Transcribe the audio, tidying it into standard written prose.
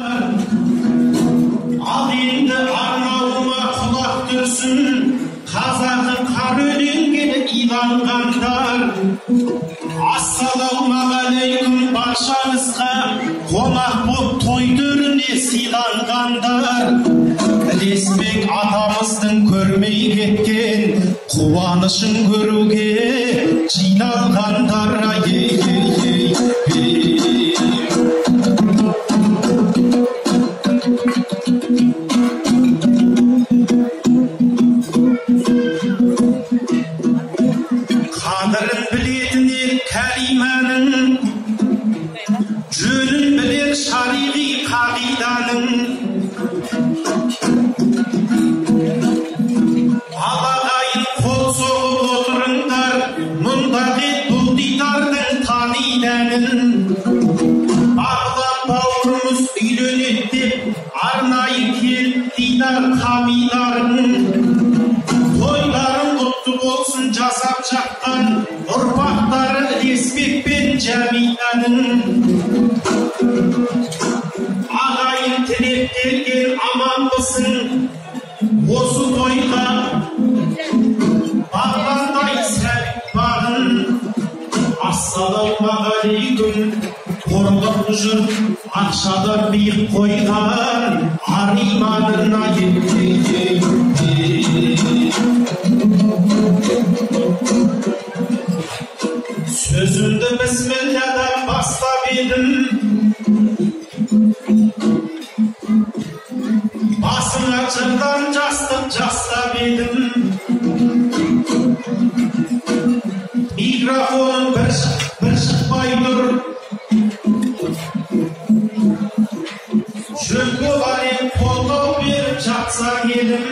Al endi armağıma kulak türsün, Kazak'ın kar ölengen ilanganlar. Assalamualeykum barşanızga, konak bop toydurune silanganlar. Lesbek atamыздың көрмей кеткен қуанышын көруге жиналғандар. Қадірін білетінен кәлиманың, жөнін білер шариғи қағиданың. Алағайын қол соғып отырыңдар, мұндағы бұл дидардың танидәнін. Бағлан бауырымыз үйленеді деп арнайы келіп дидар қамиларын. Тойларын құтты болсын жасап жатқан ұрпақтары Лесбек пен Жәмиланың. Ағайын тілектелген аман болсын осы тойға, бағландай сәбит бағын. Ассалаумағалейкум, қорлық жұрт ақшада биік қойған ариманына сөзімді бісміллядан бастап едім, басыңа жырдан жастық жастап едім. Микрофоның бір шықпай тұр, жөнге барем қолдау беріп жатса едім.